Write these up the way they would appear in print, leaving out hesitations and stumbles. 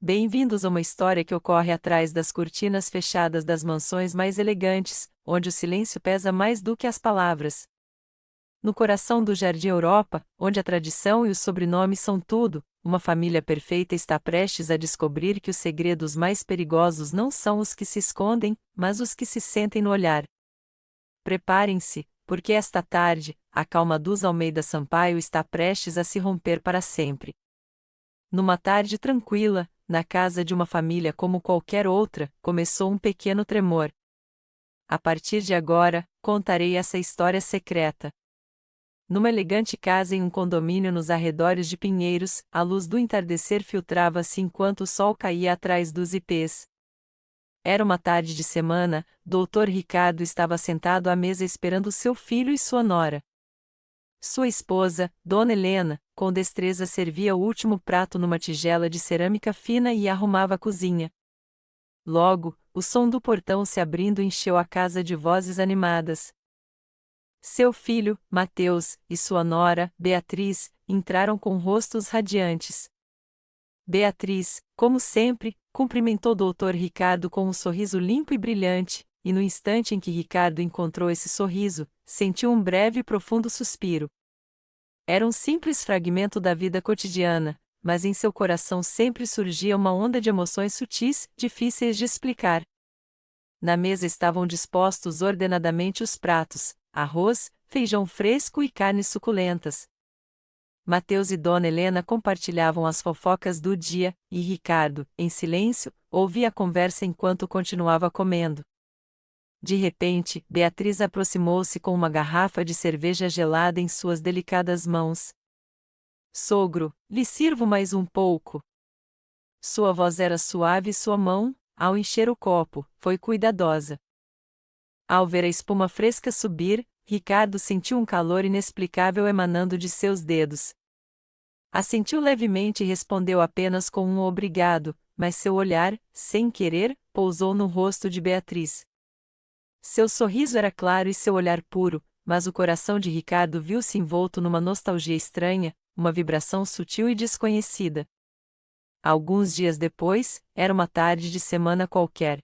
Bem-vindos a uma história que ocorre atrás das cortinas fechadas das mansões mais elegantes, onde o silêncio pesa mais do que as palavras. No coração do Jardim Europa, onde a tradição e o sobrenome são tudo, uma família perfeita está prestes a descobrir que os segredos mais perigosos não são os que se escondem, mas os que se sentem no olhar. Preparem-se, porque esta tarde, a calma dos Almeida Sampaio está prestes a se romper para sempre. Numa tarde tranquila, na casa de uma família como qualquer outra, começou um pequeno tremor. A partir de agora, contarei essa história secreta. Numa elegante casa em um condomínio nos arredores de Pinheiros, a luz do entardecer filtrava-se enquanto o sol caía atrás dos ipês. Era uma tarde de semana, Dr. Ricardo estava sentado à mesa esperando seu filho e sua nora. Sua esposa, Dona Helena, com destreza servia o último prato numa tigela de cerâmica fina e arrumava a cozinha. Logo, o som do portão se abrindo encheu a casa de vozes animadas. Seu filho, Mateus, e sua nora, Beatriz, entraram com rostos radiantes. Beatriz, como sempre, cumprimentou Dr. Ricardo com um sorriso limpo e brilhante, e no instante em que Ricardo encontrou esse sorriso, sentiu um breve e profundo suspiro. Era um simples fragmento da vida cotidiana, mas em seu coração sempre surgia uma onda de emoções sutis, difíceis de explicar. Na mesa estavam dispostos ordenadamente os pratos: arroz, feijão fresco e carnes suculentas. Mateus e Dona Helena compartilhavam as fofocas do dia, e Ricardo, em silêncio, ouvia a conversa enquanto continuava comendo. De repente, Beatriz aproximou-se com uma garrafa de cerveja gelada em suas delicadas mãos. Sogro, lhe sirvo mais um pouco. Sua voz era suave e sua mão, ao encher o copo, foi cuidadosa. Ao ver a espuma fresca subir, Ricardo sentiu um calor inexplicável emanando de seus dedos. Assentiu levemente e respondeu apenas com um obrigado, mas seu olhar, sem querer, pousou no rosto de Beatriz. Seu sorriso era claro e seu olhar puro, mas o coração de Ricardo viu-se envolto numa nostalgia estranha, uma vibração sutil e desconhecida. Alguns dias depois, era uma tarde de semana qualquer.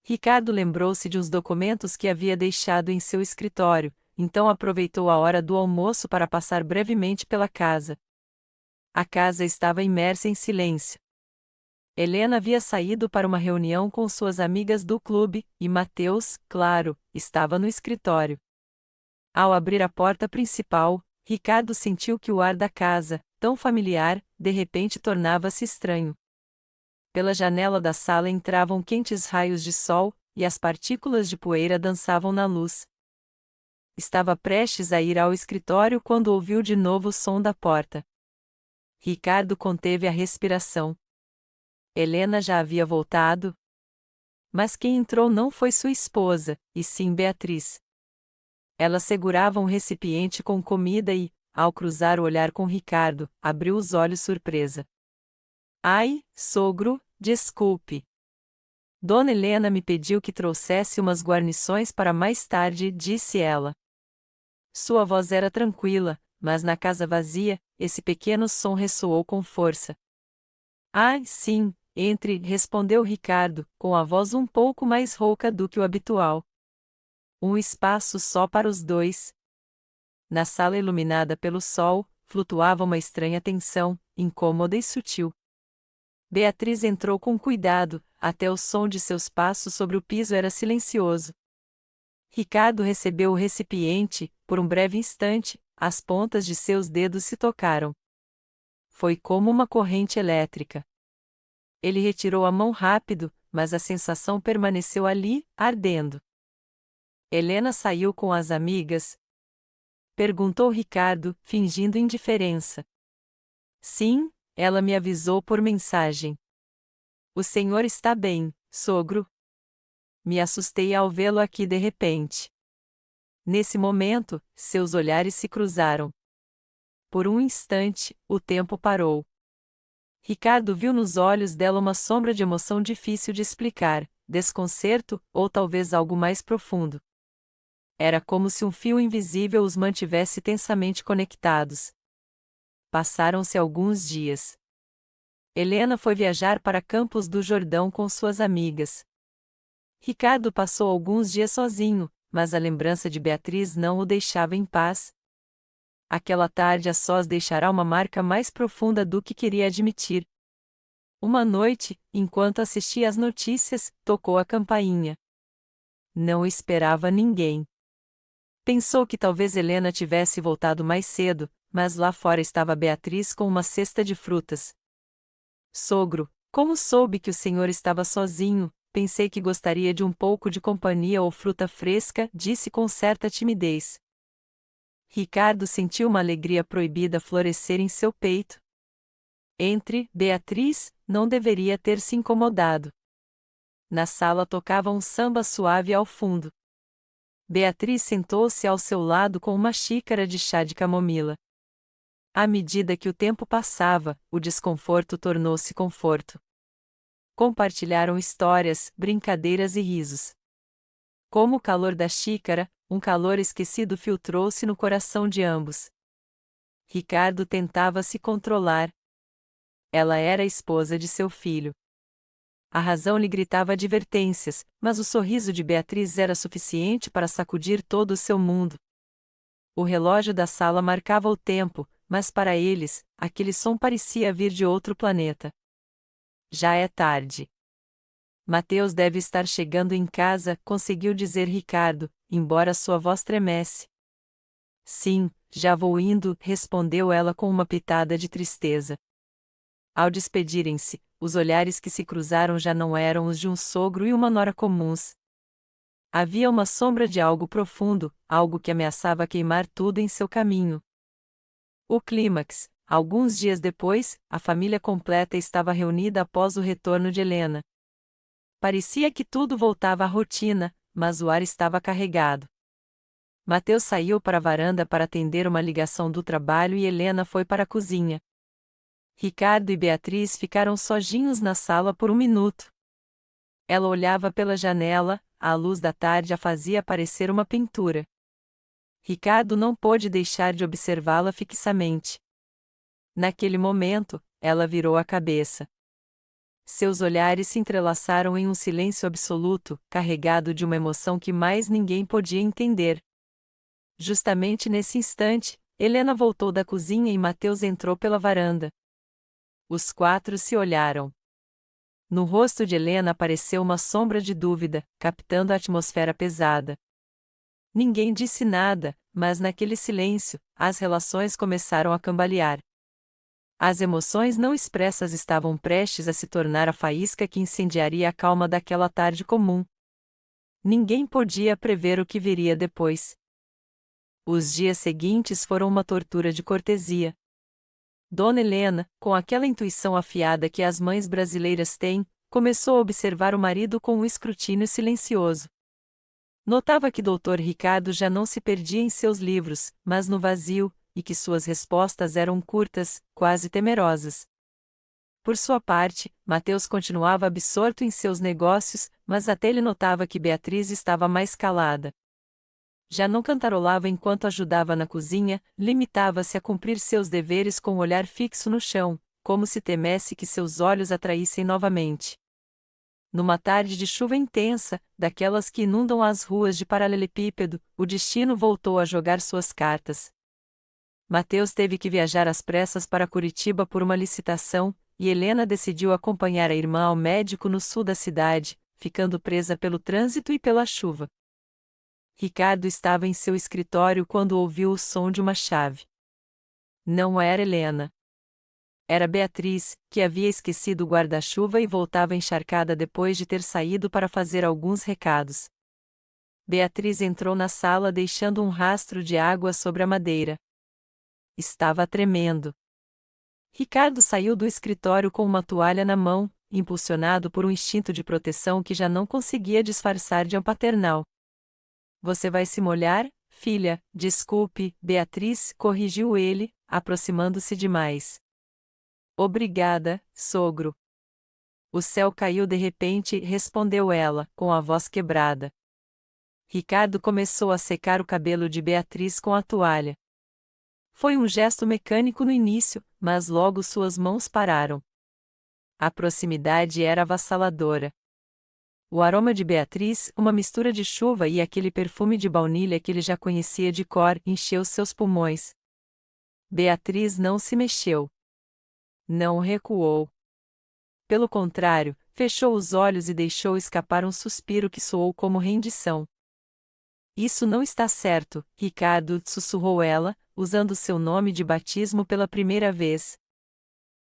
Ricardo lembrou-se de uns documentos que havia deixado em seu escritório, então aproveitou a hora do almoço para passar brevemente pela casa. A casa estava imersa em silêncio. Helena havia saído para uma reunião com suas amigas do clube, e Mateus, claro, estava no escritório. Ao abrir a porta principal, Ricardo sentiu que o ar da casa, tão familiar, de repente tornava-se estranho. Pela janela da sala entravam quentes raios de sol, e as partículas de poeira dançavam na luz. Estava prestes a ir ao escritório quando ouviu de novo o som da porta. Ricardo conteve a respiração. Helena já havia voltado? Mas quem entrou não foi sua esposa, e sim Beatriz. Ela segurava um recipiente com comida e, ao cruzar o olhar com Ricardo, abriu os olhos surpresa. Ai, sogro, desculpe. Dona Helena me pediu que trouxesse umas guarnições para mais tarde, disse ela. Sua voz era tranquila, mas na casa vazia, esse pequeno som ressoou com força. Ah, sim, entre, respondeu Ricardo, com a voz um pouco mais rouca do que o habitual. Um espaço só para os dois. Na sala iluminada pelo sol, flutuava uma estranha tensão, incômoda e sutil. Beatriz entrou com cuidado, até o som de seus passos sobre o piso era silencioso. Ricardo recebeu o recipiente, por um breve instante, as pontas de seus dedos se tocaram. Foi como uma corrente elétrica. Ele retirou a mão rápido, mas a sensação permaneceu ali, ardendo. Helena saiu com as amigas? Perguntou Ricardo, fingindo indiferença. Sim, ela me avisou por mensagem. O senhor está bem, sogro? Me assustei ao vê-lo aqui de repente. Nesse momento, seus olhares se cruzaram. Por um instante, o tempo parou. Ricardo viu nos olhos dela uma sombra de emoção difícil de explicar, desconcerto, ou talvez algo mais profundo. Era como se um fio invisível os mantivesse tensamente conectados. Passaram-se alguns dias. Helena foi viajar para Campos do Jordão com suas amigas. Ricardo passou alguns dias sozinho, mas a lembrança de Beatriz não o deixava em paz. Aquela tarde a sós deixará uma marca mais profunda do que queria admitir. Uma noite, enquanto assistia às notícias, tocou a campainha. Não esperava ninguém. Pensou que talvez Helena tivesse voltado mais cedo, mas lá fora estava Beatriz com uma cesta de frutas. Sogro, como soube que o senhor estava sozinho, pensei que gostaria de um pouco de companhia ou fruta fresca, disse com certa timidez. Ricardo sentiu uma alegria proibida florescer em seu peito. Beatriz, não deveria ter se incomodado. Na sala tocava um samba suave ao fundo. Beatriz sentou-se ao seu lado com uma xícara de chá de camomila. À medida que o tempo passava, o desconforto tornou-se conforto. Compartilharam histórias, brincadeiras e risos. Como o calor da xícara, um calor esquecido filtrou-se no coração de ambos. Ricardo tentava se controlar. Ela era a esposa de seu filho. A razão lhe gritava advertências, mas o sorriso de Beatriz era suficiente para sacudir todo o seu mundo. O relógio da sala marcava o tempo, mas para eles, aquele som parecia vir de outro planeta. Já é tarde. Mateus deve estar chegando em casa, conseguiu dizer Ricardo, embora sua voz tremesse. Sim, já vou indo, respondeu ela com uma pitada de tristeza. Ao despedirem-se, os olhares que se cruzaram já não eram os de um sogro e uma nora comuns. Havia uma sombra de algo profundo, algo que ameaçava queimar tudo em seu caminho. O clímax, alguns dias depois, a família completa estava reunida após o retorno de Helena. Parecia que tudo voltava à rotina, mas o ar estava carregado. Mateus saiu para a varanda para atender uma ligação do trabalho e Helena foi para a cozinha. Ricardo e Beatriz ficaram sozinhos na sala por um minuto. Ela olhava pela janela, a luz da tarde a fazia parecer uma pintura. Ricardo não pôde deixar de observá-la fixamente. Naquele momento, ela virou a cabeça. Seus olhares se entrelaçaram em um silêncio absoluto, carregado de uma emoção que mais ninguém podia entender. Justamente nesse instante, Helena voltou da cozinha e Mateus entrou pela varanda. Os quatro se olharam. No rosto de Helena apareceu uma sombra de dúvida, captando a atmosfera pesada. Ninguém disse nada, mas naquele silêncio, as relações começaram a cambalear. As emoções não expressas estavam prestes a se tornar a faísca que incendiaria a calma daquela tarde comum. Ninguém podia prever o que viria depois. Os dias seguintes foram uma tortura de cortesia. Dona Helena, com aquela intuição afiada que as mães brasileiras têm, começou a observar o marido com um escrutínio silencioso. Notava que Dr. Ricardo já não se perdia em seus livros, mas no vazio, e que suas respostas eram curtas, quase temerosas. Por sua parte, Mateus continuava absorto em seus negócios, mas até ele notava que Beatriz estava mais calada. Já não cantarolava enquanto ajudava na cozinha, limitava-se a cumprir seus deveres com o olhar fixo no chão, como se temesse que seus olhos atraíssem novamente. Numa tarde de chuva intensa, daquelas que inundam as ruas de paralelepípedo, o destino voltou a jogar suas cartas. Mateus teve que viajar às pressas para Curitiba por uma licitação, e Helena decidiu acompanhar a irmã ao médico no sul da cidade, ficando presa pelo trânsito e pela chuva. Ricardo estava em seu escritório quando ouviu o som de uma chave. Não era Helena. Era Beatriz, que havia esquecido o guarda-chuva e voltava encharcada depois de ter saído para fazer alguns recados. Beatriz entrou na sala deixando um rastro de água sobre a madeira. Estava tremendo. Ricardo saiu do escritório com uma toalha na mão, impulsionado por um instinto de proteção que já não conseguia disfarçar de um paternal. Você vai se molhar, filha? Desculpe, Beatriz, corrigiu ele, aproximando-se demais. Obrigada, sogro. O céu caiu de repente, respondeu ela, com a voz quebrada. Ricardo começou a secar o cabelo de Beatriz com a toalha. Foi um gesto mecânico no início, mas logo suas mãos pararam. A proximidade era avassaladora. O aroma de Beatriz, uma mistura de chuva e aquele perfume de baunilha que ele já conhecia de cor, encheu seus pulmões. Beatriz não se mexeu. Não recuou. Pelo contrário, fechou os olhos e deixou escapar um suspiro que soou como rendição. Isso não está certo, Ricardo, sussurrou ela, usando seu nome de batismo pela primeira vez.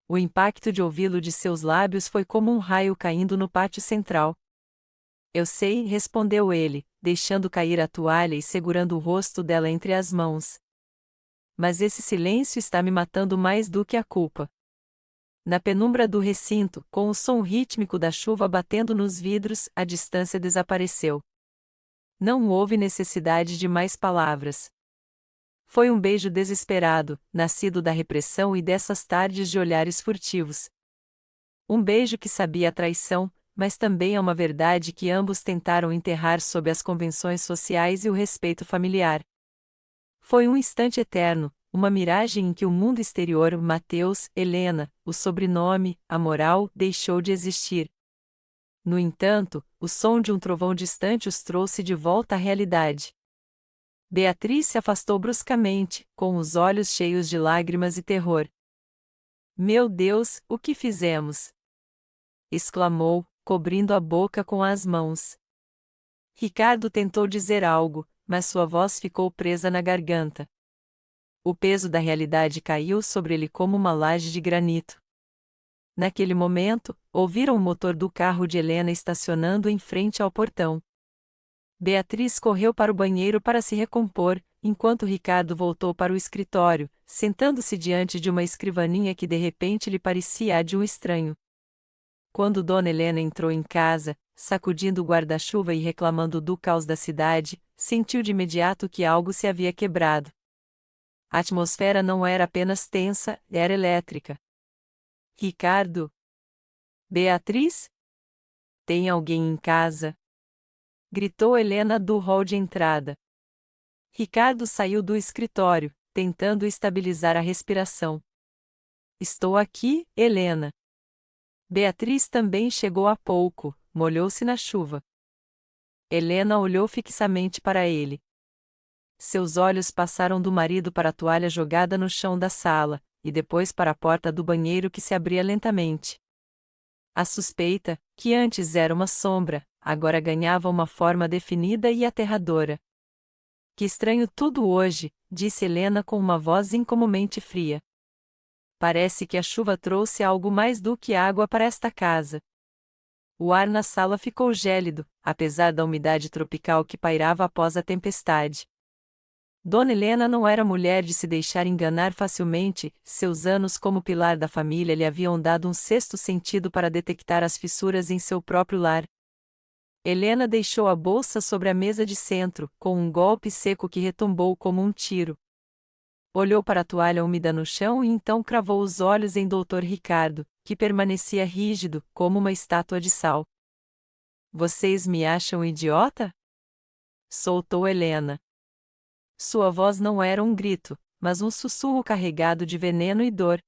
O impacto de ouvi-lo de seus lábios foi como um raio caindo no pátio central. Eu sei, respondeu ele, deixando cair a toalha e segurando o rosto dela entre as mãos. Mas esse silêncio está me matando mais do que a culpa. Na penumbra do recinto, com o som rítmico da chuva batendo nos vidros, a distância desapareceu. Não houve necessidade de mais palavras. Foi um beijo desesperado, nascido da repressão e dessas tardes de olhares furtivos. Um beijo que sabia a traição, mas também a uma verdade que ambos tentaram enterrar sob as convenções sociais e o respeito familiar. Foi um instante eterno, uma miragem em que o mundo exterior, Mateus, Helena, o sobrenome, a moral, deixou de existir. No entanto, o som de um trovão distante os trouxe de volta à realidade. Beatriz se afastou bruscamente, com os olhos cheios de lágrimas e terror. Meu Deus, o que fizemos? Exclamou, cobrindo a boca com as mãos. Ricardo tentou dizer algo, mas sua voz ficou presa na garganta. O peso da realidade caiu sobre ele como uma laje de granito. Naquele momento, ouviram o motor do carro de Helena estacionando em frente ao portão. Beatriz correu para o banheiro para se recompor, enquanto Ricardo voltou para o escritório, sentando-se diante de uma escrivaninha que de repente lhe parecia a de um estranho. Quando Dona Helena entrou em casa, sacudindo o guarda-chuva e reclamando do caos da cidade, sentiu de imediato que algo se havia quebrado. A atmosfera não era apenas tensa, era elétrica. Ricardo? Beatriz? Tem alguém em casa? Gritou Helena do hall de entrada. Ricardo saiu do escritório, tentando estabilizar a respiração. Estou aqui, Helena. Beatriz também chegou há pouco, molhou-se na chuva. Helena olhou fixamente para ele. Seus olhos passaram do marido para a toalha jogada no chão da sala, e depois para a porta do banheiro que se abria lentamente. A suspeita, que antes era uma sombra, agora ganhava uma forma definida e aterradora. Que estranho tudo hoje, disse Helena com uma voz incomumente fria. Parece que a chuva trouxe algo mais do que água para esta casa. O ar na sala ficou gélido, apesar da umidade tropical que pairava após a tempestade. Dona Helena não era mulher de se deixar enganar facilmente, seus anos como pilar da família lhe haviam dado um sexto sentido para detectar as fissuras em seu próprio lar. Helena deixou a bolsa sobre a mesa de centro, com um golpe seco que retumbou como um tiro. Olhou para a toalha úmida no chão e então cravou os olhos em Dr. Ricardo, que permanecia rígido, como uma estátua de sal. Vocês me acham idiota? Soltou Helena. Sua voz não era um grito, mas um sussurro carregado de veneno e dor.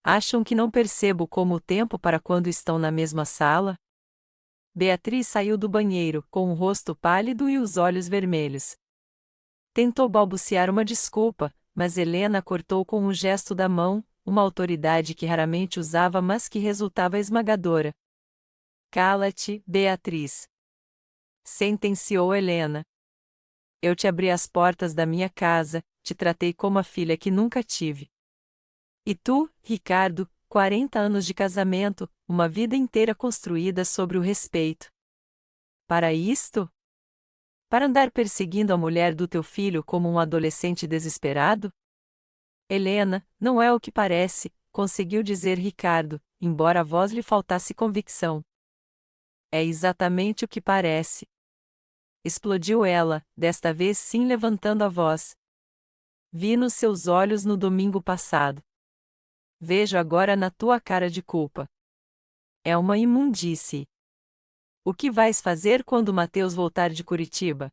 Acham que não percebo como o tempo para quando estão na mesma sala? Beatriz saiu do banheiro, com o rosto pálido e os olhos vermelhos. Tentou balbuciar uma desculpa, mas Helena cortou com um gesto da mão, uma autoridade que raramente usava mas que resultava esmagadora. Cala-te, Beatriz. Sentenciou Helena. Eu te abri as portas da minha casa, te tratei como a filha que nunca tive. E tu, Ricardo, 40 anos de casamento, uma vida inteira construída sobre o respeito. Para isto? Para andar perseguindo a mulher do teu filho como um adolescente desesperado? Helena, não é o que parece, conseguiu dizer Ricardo, embora a voz lhe faltasse convicção. É exatamente o que parece. Explodiu ela, desta vez sim levantando a voz. Vi nos seus olhos no domingo passado. Vejo agora na tua cara de culpa. É uma imundície. O que vais fazer quando Mateus voltar de Curitiba?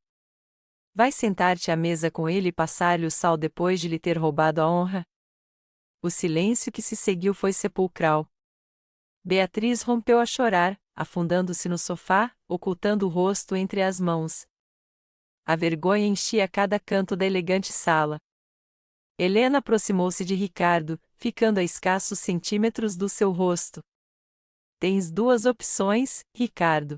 Vais sentar-te à mesa com ele e passar-lhe o sal depois de lhe ter roubado a honra? O silêncio que se seguiu foi sepulcral. Beatriz rompeu a chorar, afundando-se no sofá, ocultando o rosto entre as mãos. A vergonha enchia cada canto da elegante sala. Helena aproximou-se de Ricardo, ficando a escassos centímetros do seu rosto. Tens duas opções, Ricardo.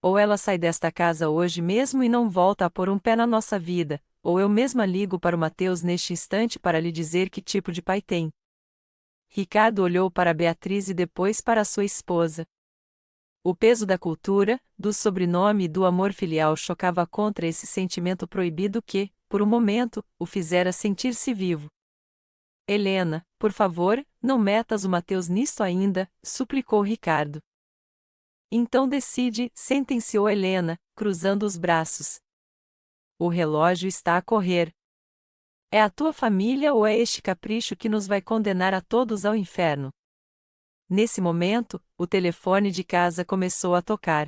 Ou ela sai desta casa hoje mesmo e não volta a pôr um pé na nossa vida, ou eu mesma ligo para o Mateus neste instante para lhe dizer que tipo de pai tem. Ricardo olhou para Beatriz e depois para sua esposa. O peso da cultura, do sobrenome e do amor filial chocava contra esse sentimento proibido que, por um momento, o fizera sentir-se vivo. Helena, por favor, não metas o Mateus nisto ainda, suplicou Ricardo. Então decide, sentenciou Helena, cruzando os braços. O relógio está a correr. É a tua família ou é este capricho que nos vai condenar a todos ao inferno? Nesse momento, o telefone de casa começou a tocar.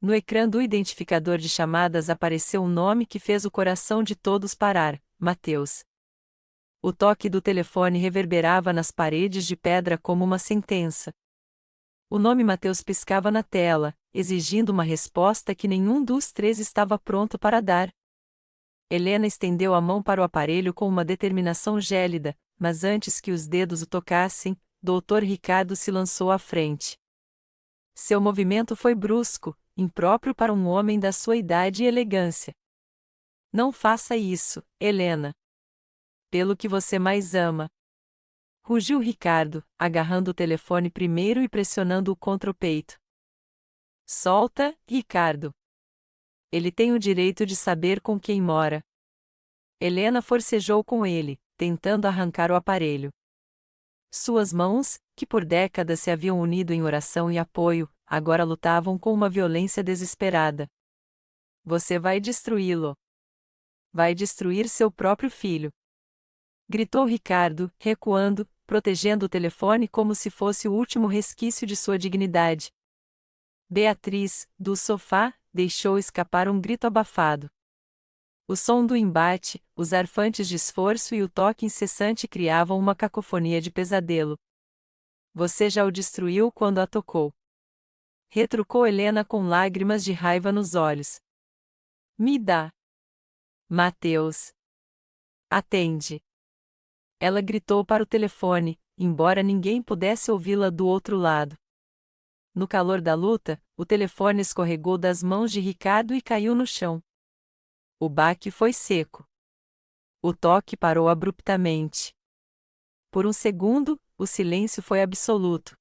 No ecrã do identificador de chamadas apareceu um nome que fez o coração de todos parar: Mateus. O toque do telefone reverberava nas paredes de pedra como uma sentença. O nome Mateus piscava na tela, exigindo uma resposta que nenhum dos três estava pronto para dar. Helena estendeu a mão para o aparelho com uma determinação gélida, mas antes que os dedos o tocassem, Dr. Ricardo se lançou à frente. Seu movimento foi brusco, impróprio para um homem da sua idade e elegância. Não faça isso, Helena. Pelo que você mais ama. Rugiu Ricardo, agarrando o telefone primeiro e pressionando-o contra o peito. Solta, Ricardo. Ele tem o direito de saber com quem mora. Helena forcejou com ele, tentando arrancar o aparelho. Suas mãos, que por décadas se haviam unido em oração e apoio, agora lutavam com uma violência desesperada. Você vai destruí-lo. Vai destruir seu próprio filho. Gritou Ricardo, recuando, protegendo o telefone como se fosse o último resquício de sua dignidade. Beatriz, do sofá, deixou escapar um grito abafado. O som do embate, os arfantes de esforço e o toque incessante criavam uma cacofonia de pesadelo. Você já o destruiu quando a tocou. Retrucou Helena com lágrimas de raiva nos olhos. Me dá. Mateus. Atende. Ela gritou para o telefone, embora ninguém pudesse ouvi-la do outro lado. No calor da luta, o telefone escorregou das mãos de Ricardo e caiu no chão. O baque foi seco. O toque parou abruptamente. Por um segundo, o silêncio foi absoluto.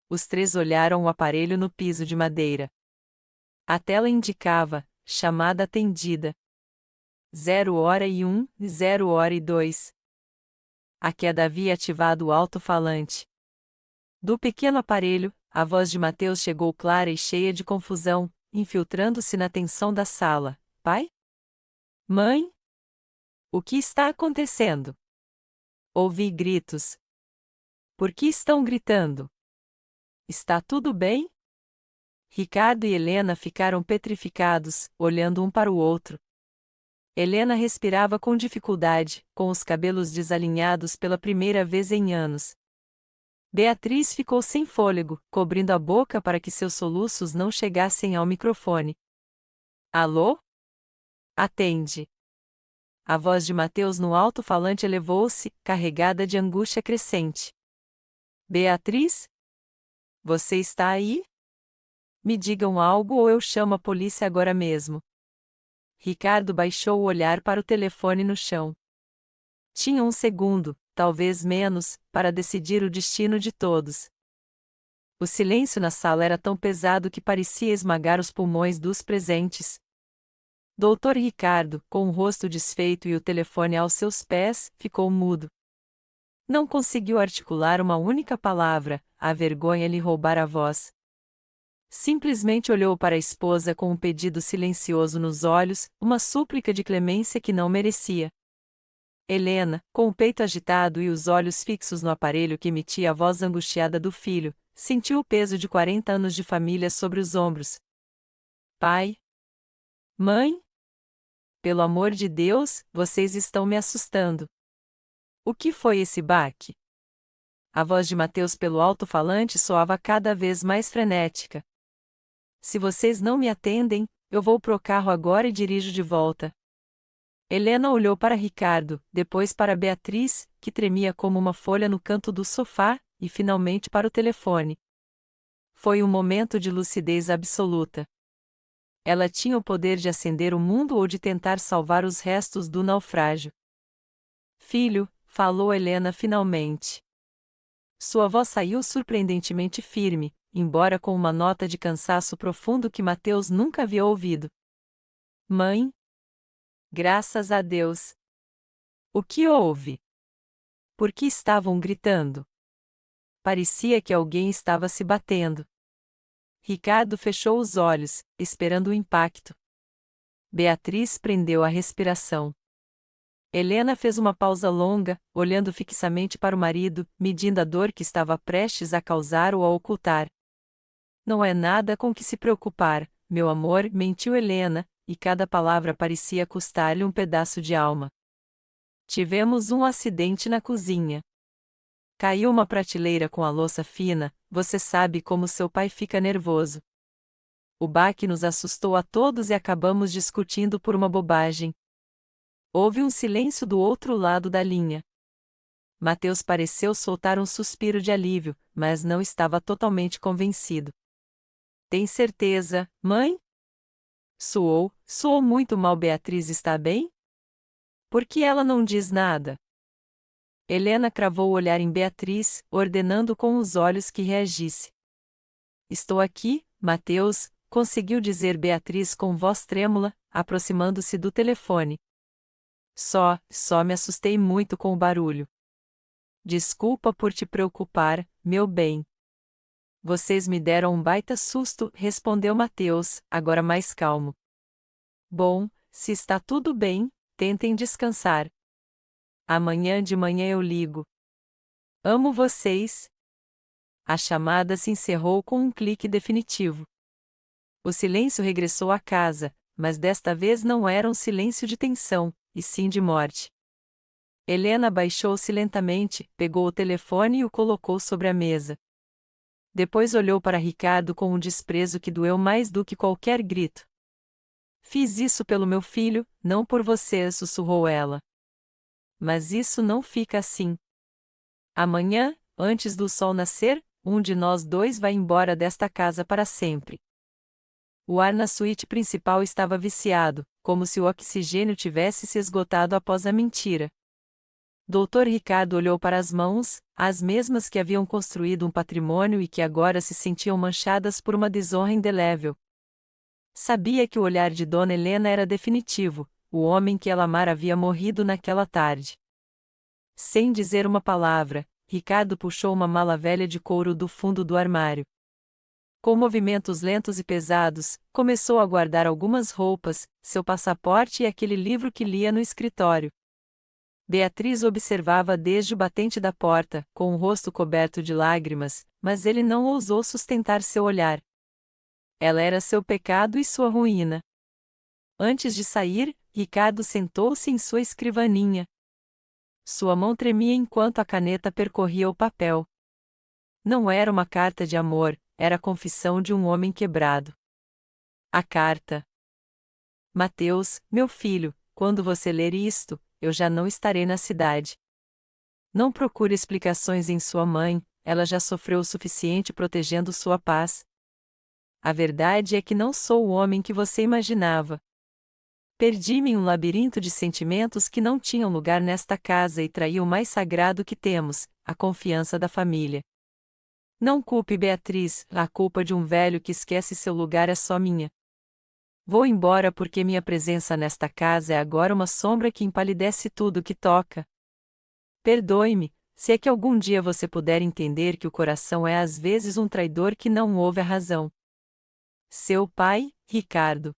Os três olharam o aparelho no piso de madeira. A tela indicava: chamada atendida. 0h01, 0h02. A queda havia ativado o alto-falante. Do pequeno aparelho, a voz de Mateus chegou clara e cheia de confusão, infiltrando-se na tensão da sala. Pai? Mãe? O que está acontecendo? Ouvi gritos. Por que estão gritando? Está tudo bem? Ricardo e Helena ficaram petrificados, olhando um para o outro. Helena respirava com dificuldade, com os cabelos desalinhados pela primeira vez em anos. Beatriz ficou sem fôlego, cobrindo a boca para que seus soluços não chegassem ao microfone. Alô? Atende. A voz de Mateus no alto-falante elevou-se, carregada de angústia crescente. Beatriz? Você está aí? Me digam algo ou eu chamo a polícia agora mesmo. Ricardo baixou o olhar para o telefone no chão. Tinha um segundo, talvez menos, para decidir o destino de todos. O silêncio na sala era tão pesado que parecia esmagar os pulmões dos presentes. Dr. Ricardo, com o rosto desfeito e o telefone aos seus pés, ficou mudo. Não conseguiu articular uma única palavra, a vergonha lhe roubara a voz. Simplesmente olhou para a esposa com um pedido silencioso nos olhos, uma súplica de clemência que não merecia. Helena, com o peito agitado e os olhos fixos no aparelho que emitia a voz angustiada do filho, sentiu o peso de 40 anos de família sobre os ombros. Pai? Mãe? Pelo amor de Deus, vocês estão me assustando. O que foi esse baque? A voz de Mateus pelo alto-falante soava cada vez mais frenética. Se vocês não me atendem, eu vou pro carro agora e dirijo de volta. Helena olhou para Ricardo, depois para Beatriz, que tremia como uma folha no canto do sofá, e finalmente para o telefone. Foi um momento de lucidez absoluta. Ela tinha o poder de acender o mundo ou de tentar salvar os restos do naufrágio. Filho, falou Helena finalmente. Sua voz saiu surpreendentemente firme, embora com uma nota de cansaço profundo que Mateus nunca havia ouvido. Mãe? Graças a Deus. O que houve? Por que estavam gritando? Parecia que alguém estava se batendo. Ricardo fechou os olhos, esperando o impacto. Beatriz prendeu a respiração. Helena fez uma pausa longa, olhando fixamente para o marido, medindo a dor que estava prestes a causar ou a ocultar. Não é nada com que se preocupar, meu amor, mentiu Helena, e cada palavra parecia custar-lhe um pedaço de alma. Tivemos um acidente na cozinha. Caiu uma prateleira com a louça fina, você sabe como seu pai fica nervoso. O baque nos assustou a todos e acabamos discutindo por uma bobagem. Houve um silêncio do outro lado da linha. Mateus pareceu soltar um suspiro de alívio, mas não estava totalmente convencido. Tem certeza, mãe? Soou muito mal. Beatriz está bem? Por que ela não diz nada? Helena cravou o olhar em Beatriz, ordenando com os olhos que reagisse. Estou aqui, Mateus, conseguiu dizer Beatriz com voz trêmula, aproximando-se do telefone. Só me assustei muito com o barulho. Desculpa por te preocupar, meu bem. Vocês me deram um baita susto, respondeu Mateus, agora mais calmo. Bom, se está tudo bem, tentem descansar. Amanhã de manhã eu ligo. Amo vocês. A chamada se encerrou com um clique definitivo. O silêncio regressou à casa, mas desta vez não era um silêncio de tensão, e sim de morte. Helena abaixou-se lentamente, pegou o telefone e o colocou sobre a mesa. Depois olhou para Ricardo com um desprezo que doeu mais do que qualquer grito. Fiz isso pelo meu filho, não por você, sussurrou ela. Mas isso não fica assim. Amanhã, antes do sol nascer, um de nós dois vai embora desta casa para sempre. O ar na suíte principal estava viciado, como se o oxigênio tivesse se esgotado após a mentira. Dr. Ricardo olhou para as mãos, as mesmas que haviam construído um patrimônio e que agora se sentiam manchadas por uma desonra indelével. Sabia que o olhar de Dona Helena era definitivo, o homem que ela amara havia morrido naquela tarde. Sem dizer uma palavra, Ricardo puxou uma mala velha de couro do fundo do armário. Com movimentos lentos e pesados, começou a guardar algumas roupas, seu passaporte e aquele livro que lia no escritório. Beatriz observava desde o batente da porta, com o rosto coberto de lágrimas, mas ele não ousou sustentar seu olhar. Ela era seu pecado e sua ruína. Antes de sair, Ricardo sentou-se em sua escrivaninha. Sua mão tremia enquanto a caneta percorria o papel. Não era uma carta de amor, era a confissão de um homem quebrado. A carta. Mateus, meu filho, quando você ler isto, eu já não estarei na cidade. Não procure explicações em sua mãe, ela já sofreu o suficiente protegendo sua paz. A verdade é que não sou o homem que você imaginava. Perdi-me em um labirinto de sentimentos que não tinham lugar nesta casa e traí o mais sagrado que temos, a confiança da família. Não culpe Beatriz, a culpa de um velho que esquece seu lugar é só minha. Vou embora porque minha presença nesta casa é agora uma sombra que empalidece tudo que toca. Perdoe-me, se é que algum dia você puder entender que o coração é às vezes um traidor que não ouve a razão. Seu pai, Ricardo.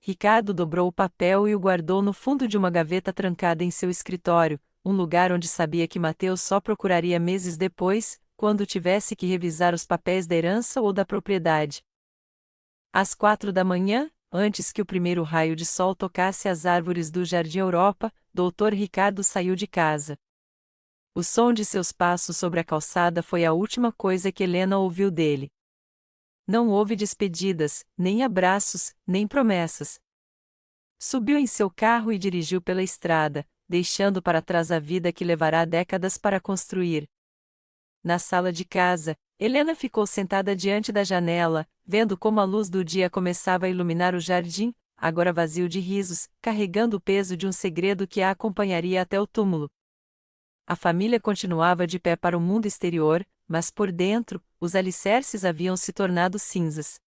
Ricardo dobrou o papel e o guardou no fundo de uma gaveta trancada em seu escritório, um lugar onde sabia que Mateus só procuraria meses depois, quando tivesse que revisar os papéis da herança ou da propriedade. Às 4 da manhã, antes que o primeiro raio de sol tocasse as árvores do Jardim Europa, Dr. Ricardo saiu de casa. O som de seus passos sobre a calçada foi a última coisa que Helena ouviu dele. Não houve despedidas, nem abraços, nem promessas. Subiu em seu carro e dirigiu pela estrada, deixando para trás a vida que levará décadas para construir. Na sala de casa, Helena ficou sentada diante da janela, vendo como a luz do dia começava a iluminar o jardim, agora vazio de risos, carregando o peso de um segredo que a acompanharia até o túmulo. A família continuava de pé para o mundo exterior, mas por dentro, os alicerces haviam se tornado cinzas.